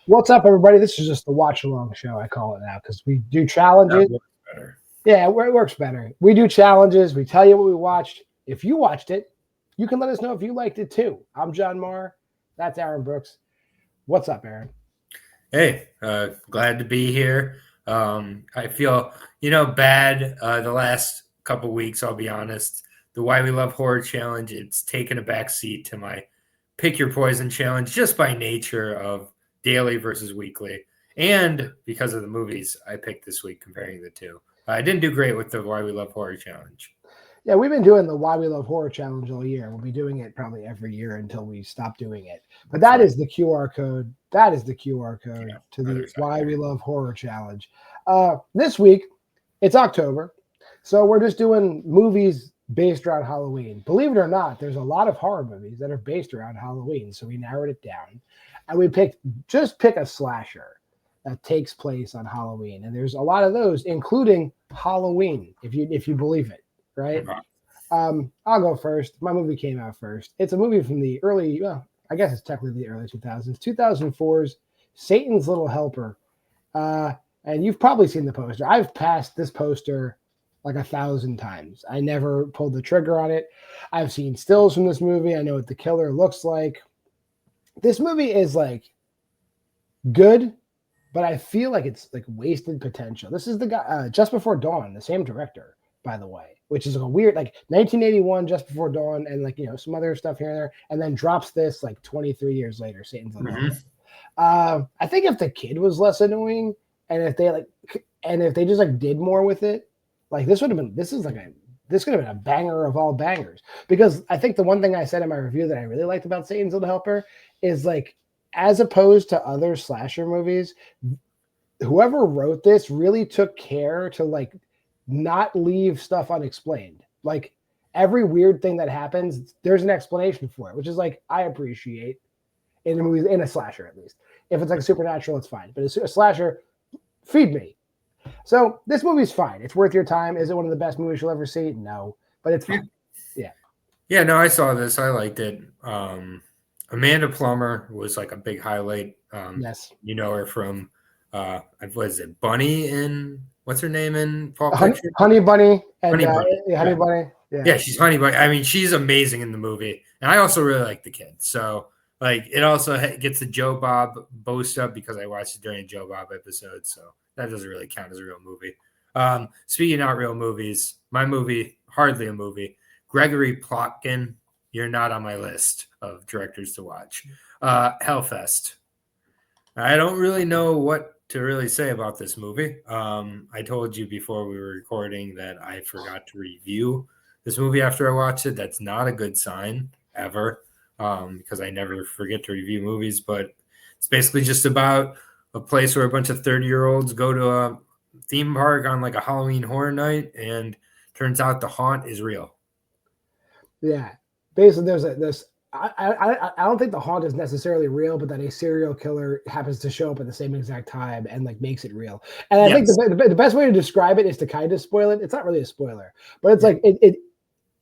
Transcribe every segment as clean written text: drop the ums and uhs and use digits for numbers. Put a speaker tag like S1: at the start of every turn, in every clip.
S1: What's up, everybody? This is just the watch along show. I call it now because we do
S2: That
S1: challenges.
S2: works better.
S1: Yeah, it works better. We do challenges. We tell you what we watched. If you watched it, you can let us know if you liked it too. I'm JWMaher. That's Aaron Brooks. What's up, Aaron?
S2: Hey, glad to be here. I feel, bad the last couple weeks, I'll be honest. The Why We Love Horror Challenge, it's taken a back seat to my Pick Your Poison Challenge just by nature of daily versus weekly. And because of the movies I picked this week, comparing the two. I didn't do great with the Why We Love Horror Challenge.
S1: Yeah, we've been doing the Why We Love Horror Challenge all year. We'll be doing it probably every year until we stop doing it. But that is the QR code. That is the QR code to the Why We Love Horror Challenge. This week, it's October. So we're just doing movies based around Halloween. Believe it or not, there's a lot of horror movies that are based around Halloween. So we narrowed it down. And we pick a slasher that takes place on Halloween. And there's a lot of those, including Halloween, if you believe it. Right? I'll go first. My movie came out first. It's a movie from the early, I guess it's technically the early 2000s, 2004's Satan's Little Helper. And you've probably seen the poster. I've passed this poster like 1,000 times. I never pulled the trigger on it. I've seen stills from this movie. I know what the killer looks like. This movie is like good, but I feel like it's like wasted potential. This is the guy, Just Before Dawn, the same director, by the way, which is a weird, like 1981, Just Before Dawn, and like, some other stuff here and there, and then drops this like 23 years later, Satan's Little Helper. I think if the kid was less annoying, and if they just like did more with it, like this could have been a banger of all bangers. Because I think the one thing I said in my review that I really liked about Satan's Little Helper is like, as opposed to other slasher movies, whoever wrote this really took care to like not leave stuff unexplained. Like every weird thing that happens, there's an explanation for it, which is like I appreciate in a movie, in a slasher at least. If it's like a supernatural, it's fine. But a slasher, feed me. So this movie's fine. It's worth your time. Is it one of the best movies you'll ever see? No, but it's fine. Yeah.
S2: Yeah, no, I saw this. I liked it. Amanda Plummer was like a big highlight.
S1: Yes.
S2: You know her from, what is it, Bunny in, what's her name in Pulp Fiction?
S1: Honey Bunny. And,
S2: Honey Bunny.
S1: Honey Bunny.
S2: Yeah, she's Honey Bunny. I mean, she's amazing in the movie. And I also really like the kid. So, like, it also gets the Joe Bob boast up because I watched it during a Joe Bob episode. So that doesn't really count as a real movie. Speaking of not real movies, my movie, hardly a movie, Gregory Plotkin, you're not on my list of directors to watch. Hellfest. I don't really know what to really say about this movie. I told you before we were recording that I forgot to review this movie after I watched it. That's not a good sign ever, because I never forget to review movies. But it's basically just about a place where a bunch of 30-year-olds go to a theme park on like a Halloween horror night, and turns out the haunt is real.
S1: Yeah. Basically, there's this. I don't think the haunt is necessarily real, but that a serial killer happens to show up at the same exact time and like makes it real. And I think the best way to describe it is to kind of spoil it. It's not really a spoiler, but it's like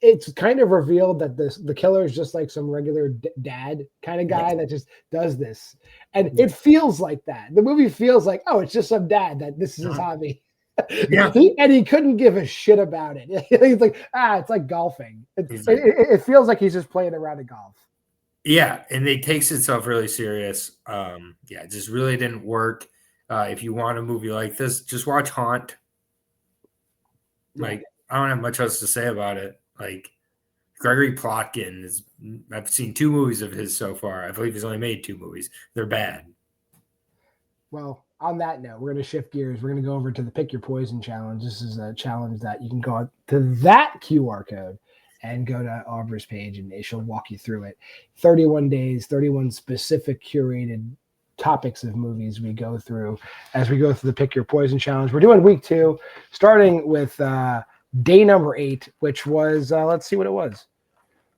S1: it's kind of revealed that the killer is just like some regular dad kind of guy that just does this, and it feels like that. The movie feels like, oh, it's just some dad that this is his hobby. Yeah. And he couldn't give a shit about it. He's like, it's like golfing. It feels like he's just playing around at golf.
S2: Yeah, and it takes itself really serious. It just really didn't work. If you want a movie like this, just watch Haunt. Like, I don't have much else to say about it. Like, Gregory Plotkin I've seen 2 movies of his so far. I believe he's only made 2 movies. They're bad.
S1: Well, on that note, we're going to shift gears. We're going to go over to the Pick Your Poison Challenge. This is a challenge that you can go to that QR code and go to Aubrey's page, and she'll walk you through it. 31 days, 31 specific curated topics of movies we go through as we go through the Pick Your Poison Challenge. We're doing week 2, starting with day number 8, which was, let's see what it was.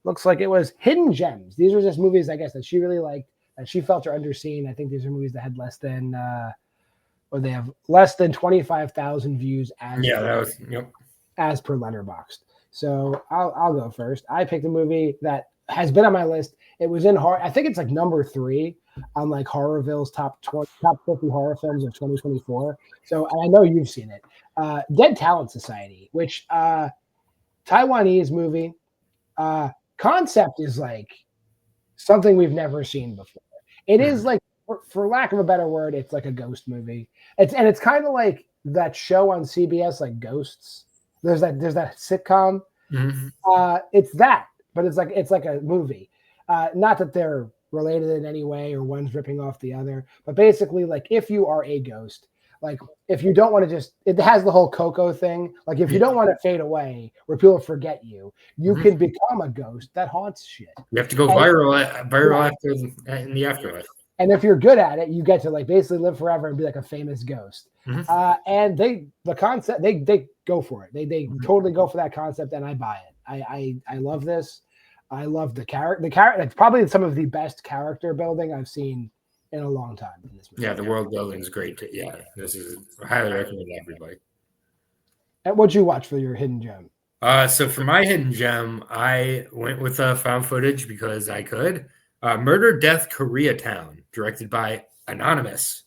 S1: Looks like it was Hidden Gems. These are just movies, I guess, that she really liked, that she felt are underseen. I think these are movies that had less than, or they have less than 25,000 views as per Letterboxd. So I'll go first. I picked a movie that has been on my list. It was in hard. I think it's like number 3 on like Horrorville's top 50 horror films of 2024. So I know you've seen it. Dead Talent Society, which Taiwanese movie. Concept is like something we've never seen before. It is like, for lack of a better word, it's like a ghost movie. It's kind of like that show on CBS, like Ghosts. There's that sitcom. It's that, but it's like a movie. Not that they're related in any way or one's ripping off the other, but basically, like, if you are a ghost, like if you don't want to it has the whole Coco thing. Like if you don't want to fade away where people forget you, you can become a ghost that haunts shit.
S2: You have to go viral after in the afterlife.
S1: And if you're good at it, you get to like basically live forever and be like a famous ghost. And the concept, they go for it. They totally go for that concept, and I buy it. I love this. I love the character. It's probably some of the best character building I've seen in a long time in this movie.
S2: Yeah, the world building is great. Yeah, this is highly recommend everybody.
S1: And what'd you watch for your hidden gem?
S2: So for my hidden gem, I went with found footage because I could. Murder, Death, Koreatown, directed by Anonymous.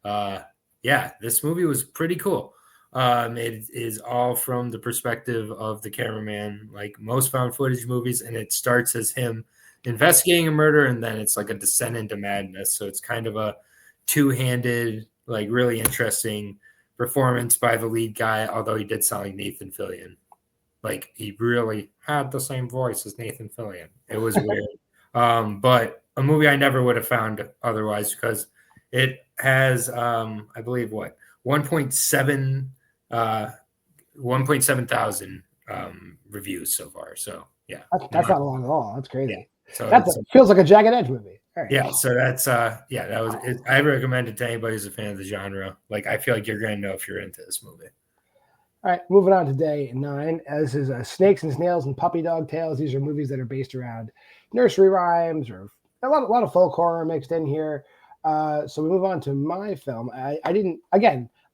S2: Yeah, this movie was pretty cool. It is all from the perspective of the cameraman, like most found footage movies, and it starts as him investigating a murder, and then it's like a descent into madness. So it's kind of a two-handed, like really interesting performance by the lead guy, although he did sound like Nathan Fillion. Like he really had the same voice as Nathan Fillion. It was weird. But a movie I never would have found otherwise, because it has, I believe, 1.7 thousand reviews so far. So yeah,
S1: that's not a lot at all. That's crazy.
S2: Yeah. So
S1: feels like a Jagged Edge movie. Right.
S2: Yeah, so that's that was it. I recommend it to anybody who's a fan of the genre. Like, I feel like you're gonna know if you're into this movie.
S1: All right, moving on to day 9. This is Snakes and Snails and Puppy Dog Tales. These are movies that are based around nursery rhymes or a lot of folk horror mixed in here. So we move on to my film. I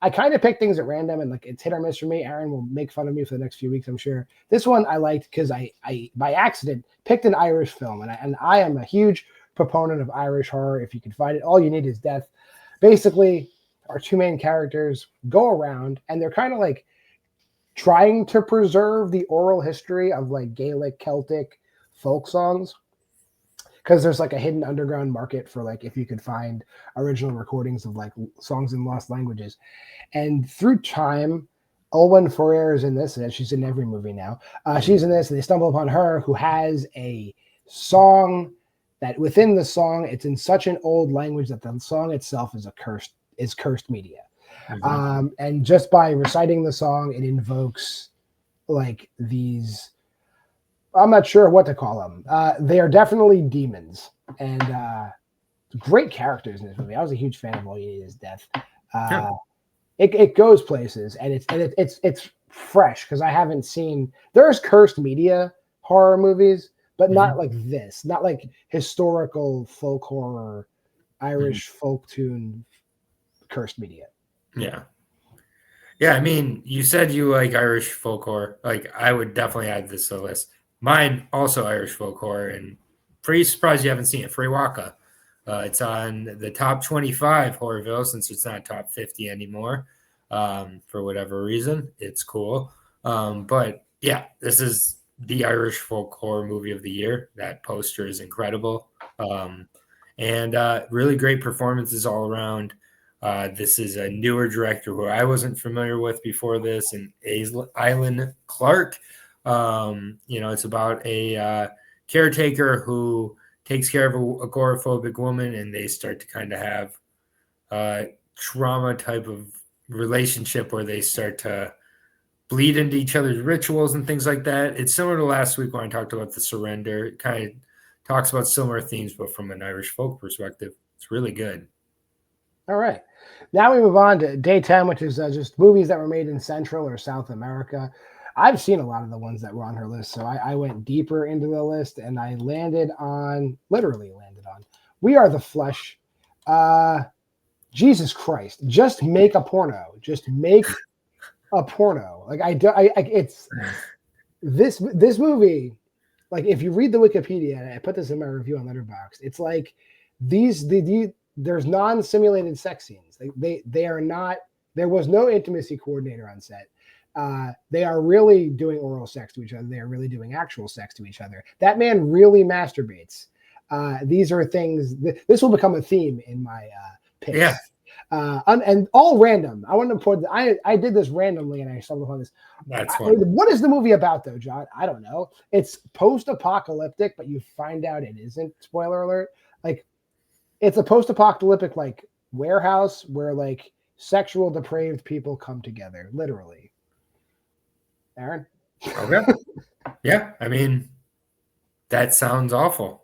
S1: kind of pick things at random, and like it's hit or miss for me. Aaron will make fun of me for the next few weeks, I'm sure. This one I liked because I by accident picked an Irish film, and I am a huge proponent of Irish horror. If you can find it, all you need is death. Basically, our two main characters go around, and they're kind of like trying to preserve the oral history of like Gaelic, Celtic folk songs, because there's like a hidden underground market for like if you could find original recordings of like songs in lost languages. And through time, Olwen Ferrer is in this, and she's in every movie now. She's in this, and they stumble upon her who has a song that within the song, it's in such an old language that the song itself is cursed media. And just by reciting the song, it invokes like these, I'm not sure what to call them. They are definitely demons, and great characters in this movie. I was a huge fan of All You Need Is Death. It goes places, and it's fresh because I haven't seen. There's cursed media horror movies, but not like this. Not like historical folk horror, Irish folk tune cursed media.
S2: Yeah. I mean, you said you like Irish folk horror. Like, I would definitely add this to the list. Mine also Irish folk horror, and pretty surprised you haven't seen it. Free Waka. It's on the top 25 Horrorville since it's not top 50 anymore. For whatever reason, it's cool. But yeah, this is the Irish folk horror movie of the year. That poster is incredible. And really great performances all around. This is a newer director who I wasn't familiar with before this, and Aileen Clark. It's about a caretaker who takes care of a agoraphobic woman, and they start to kind of have a trauma type of relationship where they start to bleed into each other's rituals and things like that. It's similar to last week when I talked about The Surrender. It kind of talks about similar themes, but from an Irish folk perspective. It's really good.
S1: All right. Now we move on to day 10, which is just movies that were made in Central or South America. I've seen a lot of the ones that were on her list, so I went deeper into the list, and I literally landed on We Are the Flesh. Jesus Christ, just make a porno. Just make a porno. Like it's this movie. Like if you read the Wikipedia, and I put this in my review on Letterboxd, it's like there's non-simulated sex scenes. They are not. There was no intimacy coordinator on set. They are really doing oral sex to each other. They are really doing actual sex to each other. That man really masturbates. These are things. This will become a theme in my picks.
S2: Yeah.
S1: And all random. I want to put. I did this randomly, and I stumbled upon this.
S2: That's funny.
S1: What is the movie about, though, John? I don't know. It's post-apocalyptic, but you find out it isn't. Spoiler alert! Like, it's a post-apocalyptic like warehouse where like sexual depraved people come together, literally. Aaron?
S2: Okay. Yeah, I mean, that sounds awful.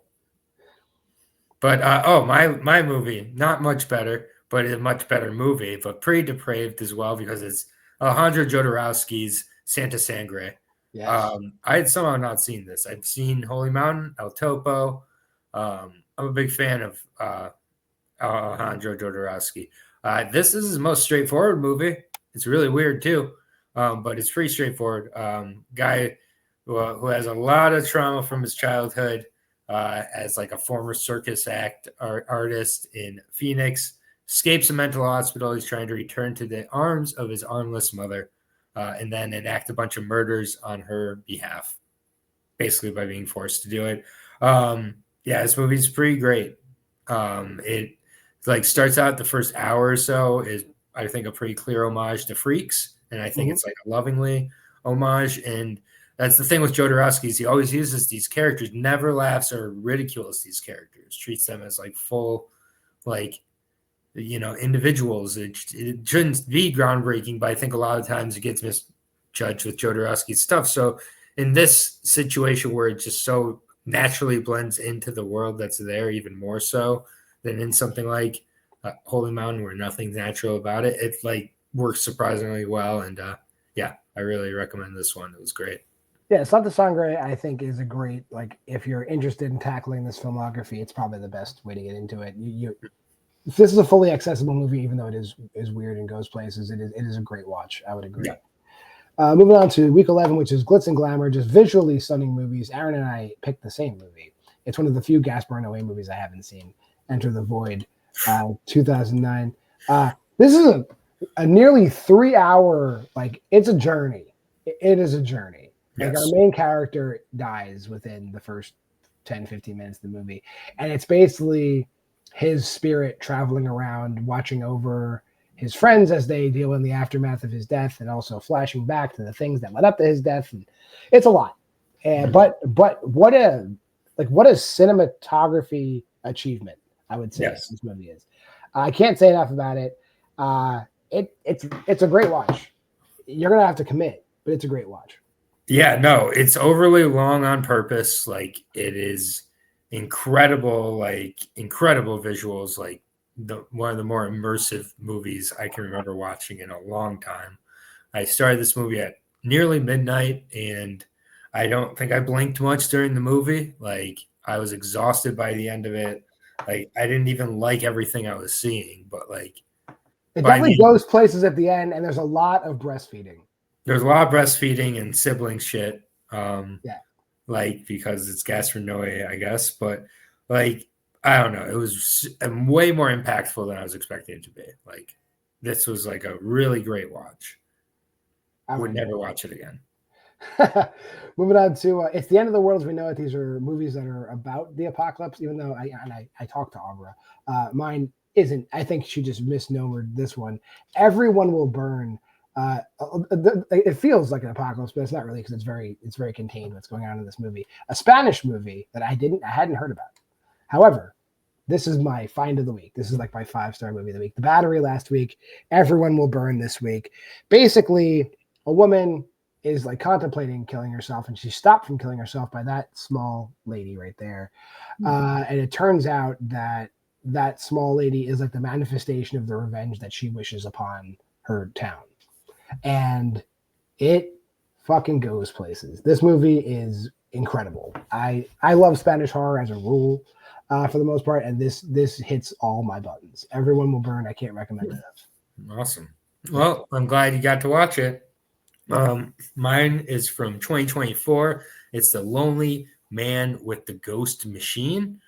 S2: But my movie, not much better, but a much better movie, but pretty depraved as well because it's Alejandro Jodorowsky's Santa Sangre.
S1: Yes.
S2: I had somehow not seen this. I've seen Holy Mountain, El Topo. I'm a big fan of Alejandro Jodorowsky. This is his most straightforward movie. It's really weird too, but it's pretty straightforward. Guy who has a lot of trauma from his childhood as like a former circus artist in Phoenix, escapes a mental hospital. He's trying to return to the arms of his armless mother and then enact a bunch of murders on her behalf, basically by being forced to do it. Yeah, this movie's pretty great. It like starts out the first hour or so is I think a pretty clear homage to Freaks, and I think it's like a lovingly homage. And that's the thing with Jodorowsky, he always uses these characters, never laughs or ridicules these characters, treats them as like full, like individuals. It shouldn't be groundbreaking, but I think a lot of times it gets misjudged with Jodorowsky's stuff. So in this situation where it just so naturally blends into the world that's there, even more so than in something like Holy Mountain where nothing's natural about it, it like works surprisingly well. And yeah, I really recommend this one. It was great.
S1: Yeah, Santa Sangre, I think, is a great, like, if you're interested in tackling this filmography, it's probably the best way to get into it. This is a fully accessible movie, even though it is weird and goes places. It is a great watch. I would agree. Yeah. Moving on to week 11, which is Glitz and Glamour, just visually stunning movies. Aaron and I picked the same movie. It's one of the few Gaspar Noé movies I haven't seen. Enter the Void, 2009. This is a nearly 3-hour, like, it's a journey. It is a journey. Like, our main character dies within the first 10, 15 minutes of the movie. And it's basically his spirit traveling around, watching over his friends as they deal in the aftermath of his death, and also flashing back to the things that led up to his death. And it's a lot. But what a cinematography achievement, I would say this movie is. I can't say enough about it. It's a great watch. You're going to have to commit, but it's a great watch.
S2: Yeah, no, it's overly long on purpose. Like, it is incredible visuals. Like, one of the more immersive movies I can remember watching in a long time. I started this movie at nearly midnight, and I don't think I blinked much during the movie. Like, I was exhausted by the end of it. Like, I didn't even like everything I was seeing, but like,
S1: it definitely goes places at the end, and there's a lot of breastfeeding. There's
S2: a lot of breastfeeding and sibling shit. Like, because it's Gaspar Noé, I guess. But like, I don't know. It was way more impactful than I was expecting it to be. Like, this was like a really great watch. I would never watch it again.
S1: Moving on to It's the End of the World as We Know It. These are movies that are about the apocalypse, even though I talked to Abra. Mine isn't. I think she just misnomered this one. Everyone Will Burn. It feels like an apocalypse, but it's not really, because it's very contained what's going on in this movie. A Spanish movie that I hadn't heard about. However, this is my find of the week. This is like my 5-star movie of the week. The Battery last week. Everyone Will Burn this week. Basically, a woman is like contemplating killing herself, and she's stopped from killing herself by that small lady right there. And it turns out that small lady is like the manifestation of the revenge that she wishes upon her town. And it fucking goes places. This movie is incredible. I love Spanish horror as a rule, for the most part, and this hits all my buttons. Everyone Will Burn. I can't recommend it enough.
S2: Awesome. Well, I'm glad you got to watch it. Mine is from 2024. It's The Lonely Man with the Ghost Machine.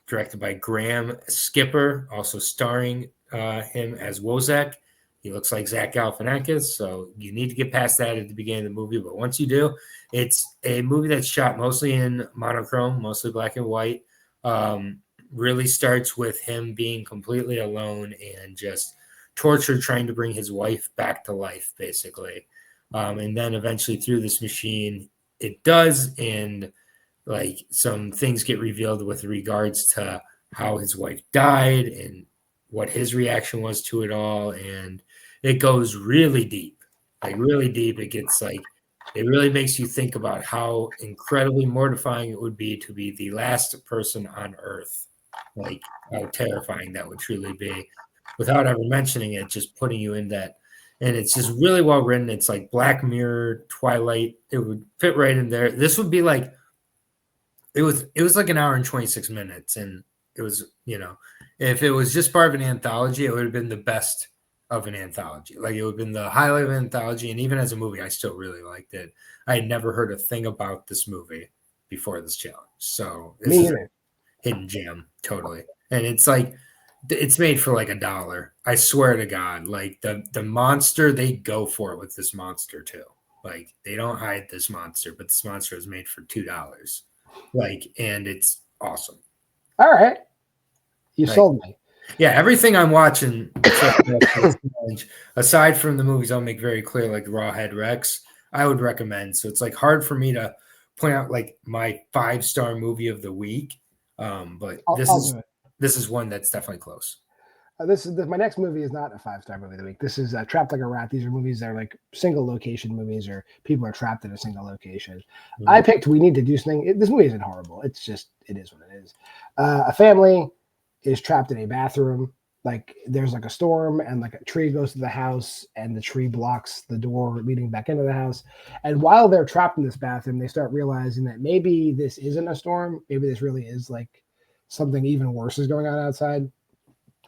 S2: directed by Graham Skipper, also starring him as Wozak. He looks like Zach Galifianakis, so you need to get past that at the beginning of the movie. But once you do, it's a movie that's shot mostly in monochrome, mostly black and white. Really starts with him being completely alone and just tortured trying to bring his wife back to life, basically. And then eventually through this machine, it does, and like some things get revealed with regards to how his wife died and what his reaction was to it all. And it goes really deep, like really deep. It gets like, it really makes you think about how incredibly mortifying it would be to be the last person on earth. Like how terrifying that would truly be without ever mentioning it, just putting you in that. And it's just really well written. It's like Black Mirror, Twilight. It would fit right in there. This would be like, it was like an hour and 26 minutes. And it was, you know, if it was just part of an anthology, it would have been the best of an anthology. Like it would have been the highlight of an anthology. And even as a movie, I still really liked it. I had never heard a thing about this movie before this challenge. So this is a hidden gem, totally. And it's like, it's made for like $1. I swear to God, like the monster, they go for it with this monster too. Like they don't hide this monster, but this monster is made for $2. Like, and it's awesome.
S1: All right. You sold me.
S2: Yeah, everything I'm watching, aside from the movies I'll make very clear, like Rawhead Rex, I would recommend. So it's like hard for me to point out like my 5-star movie of the week. But this is one that's definitely close.
S1: My next movie is not a 5-star movie of the week. This is Trapped Like a Rat. These are movies that are like single location movies, or people are trapped in a single location. Mm-hmm. I picked We Need to Do Something. This movie isn't horrible. It's just, it is what it is. A family is trapped in a bathroom. Like there's like a storm and like a tree goes to the house and the tree blocks the door leading back into the house. And while they're trapped in this bathroom, they start realizing that maybe this isn't a storm. Maybe this really is like something even worse is going on outside.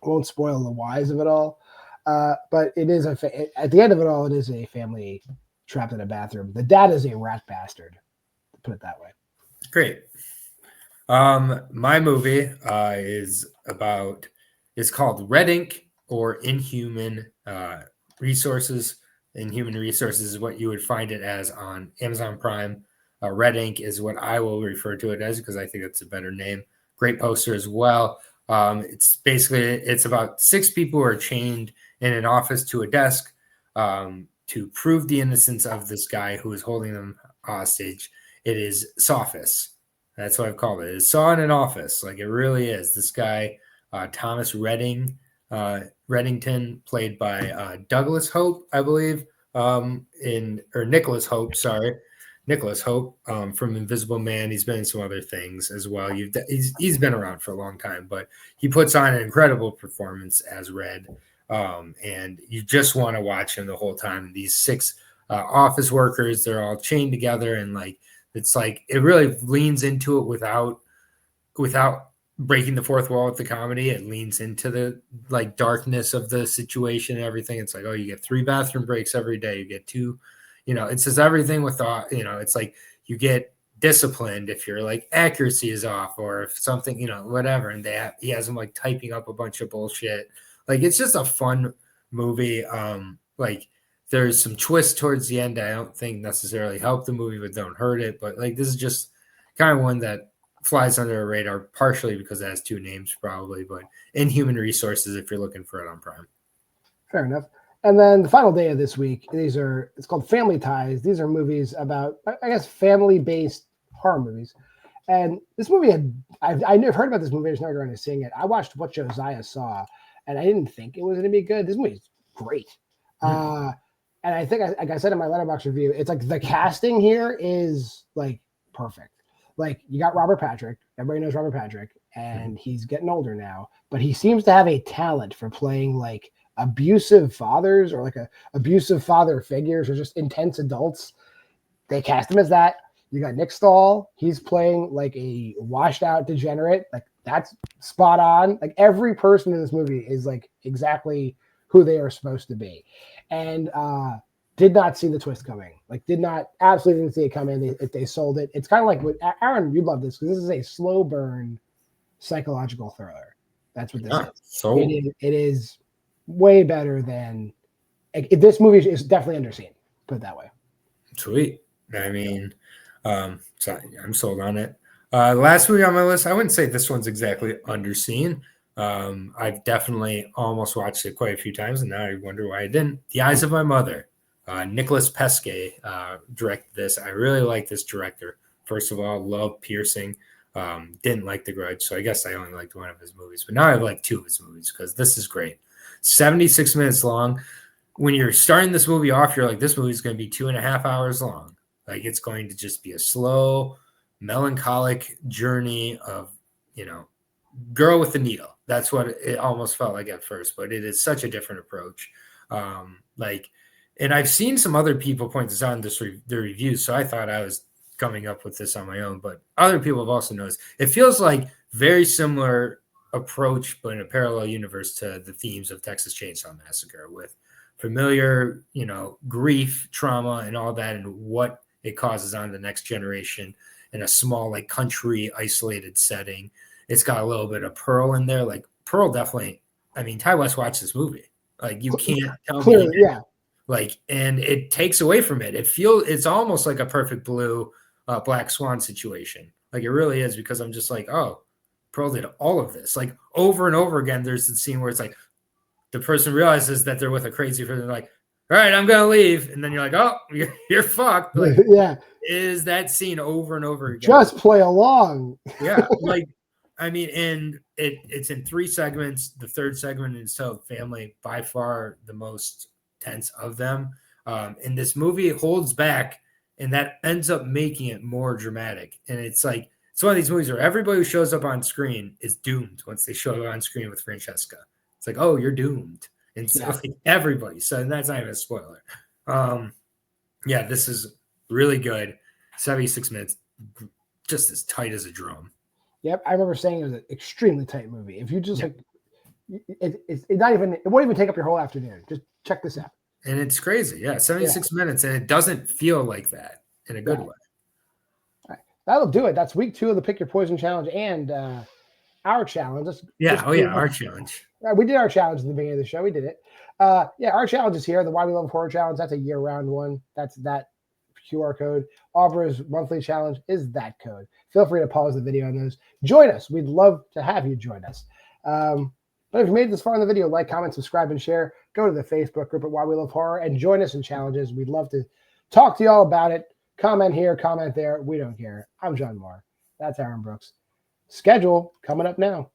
S1: Won't spoil the whys of it all. But it is at the end of it all, it is a family trapped in a bathroom. The dad is a rat bastard, to put it that way.
S2: Great. My movie is called Red Ink, or Inhuman Resources. Inhuman Resources is what you would find it as on Amazon Prime. Red Ink is what I will refer to it as because I think it's a better name. Great poster as well. It's about 6 people who are chained in an office to a desk to prove the innocence of this guy who is holding them hostage. It is Sophis. That's what I've called it. It's Saw in an Office. Like it really is. This guy, Thomas Reddington, played by Douglas Hope, I believe, Nicholas Hope, sorry. Nicholas Hope from Invisible Man. He's been in some other things as well. He's been around for a long time, but he puts on an incredible performance as Red. And you just want to watch him the whole time. These 6 office workers, they're all chained together, and like it's like it really leans into it without breaking the fourth wall with the comedy. It leans into the like darkness of the situation and everything. It's like, oh, you get 3 bathroom breaks every day. You get 2, it says everything with it's like you get disciplined if your like accuracy is off or if something, whatever. And he has them like typing up a bunch of bullshit. Like it's just a fun movie. Like there's some twists towards the end I don't think necessarily help the movie, but don't hurt it. But like this is just kind of one that flies under a radar, partially because it has 2 names probably, but Inhuman Resources if you're looking for it on Prime.
S1: Fair enough. And then the final day of this week, it's called Family Ties. These are movies about, I guess, family-based horror movies. And this movie I never heard about this movie. I just never got around to seeing it. I watched What Josiah Saw, and I didn't think it was going to be good. This movie is great. Mm-hmm. And I think, like I said in my Letterboxd review, it's like the casting here is like perfect. Like you got Robert Patrick. Everybody knows Robert Patrick, and he's getting older now, but he seems to have a talent for playing like abusive fathers or like abusive father figures or just intense adults. They cast him as that. You got Nick Stahl. He's playing like a washed out degenerate. Like that's spot on. Like every person in this movie is like exactly who they are supposed to be. And did not see the twist coming. Like absolutely didn't see it coming. If they sold it. It's kind of like what Aaron, you love this because this is a slow burn psychological thriller. That's what this
S2: Yeah,
S1: is.
S2: so
S1: It is way better than this movie is definitely underseen. Put it that way.
S2: sweet. I mean, so I'm sold on it. Last movie on my list, I wouldn't say this one's exactly underseen. I've definitely almost watched it quite a few times, and now I wonder why I didn't. The Eyes of My Mother. Nicholas Pesce directed this. I really like this director. First of all, love Piercing. Didn't like The Grudge, so I guess I only liked one of his movies. But now I like two of his movies because this is great. 76 minutes long. When you're starting this movie off, you're like, this movie is going to be 2.5 hours long. Like, it's going to just be a slow, melancholic journey of, girl with the needle. That's what it almost felt like at first, but it is such a different approach. And I've seen some other people point this out in their reviews, so I thought I was coming up with this on my own, but other people have also noticed. It feels like very similar approach, but in a parallel universe to the themes of Texas Chainsaw Massacre with familiar, grief, trauma, and all that, and what it causes on the next generation in a small, like, country isolated setting. It's got a little bit of Pearl in there. Like, Pearl definitely, I mean, Ty West watched this movie. Like, you can't tell me.
S1: Yeah.
S2: Like, and it takes away from it. It's almost like a Perfect Blue, Black Swan situation. Like, it really is, because I'm just like, oh, Pearl did all of this. Like, over and over again, there's the scene where it's like the person realizes that they're with a crazy person. They're like, all right, I'm going to leave. And then you're like, oh, you're fucked. Like,
S1: yeah.
S2: Is that scene over and over again?
S1: Just play along.
S2: Yeah. Like, I mean, and it's in 3 segments. The third segment is titled Family, by far the most tense of them. And this movie holds back, and that ends up making it more dramatic. And it's like, it's one of these movies where everybody who shows up on screen is doomed once they show up on screen with Francesca. It's like, oh, you're doomed. And so, like, everybody. So that's not even a spoiler. Yeah, this is really good. 76 minutes, just as tight as a drum.
S1: Yep, I remember saying it was an extremely tight movie. If you just it's not even, it won't even take up your whole afternoon. Just check this out.
S2: And it's crazy. Yeah, 76 minutes, and it doesn't feel like that in a good way.
S1: All right. That'll do it. That's week 2 of the Pick Your Poison Challenge and our challenge.
S2: Our challenge.
S1: We did our challenge in the beginning of the show. We did it. Our challenge is here. The Why We Love Horror Challenge. That's a year-round one. That's that QR code. Aubrey's monthly challenge is that code. Feel free to pause the video on those. Join us. We'd love to have you join us. But if you made it this far in the video, like, comment, subscribe, and share. Go to the Facebook group at Why We Love Horror and join us in challenges. We'd love to talk to you all about it. Comment here, comment there. We don't care. I'm John Moore. That's Aaron Brooks. Schedule coming up now.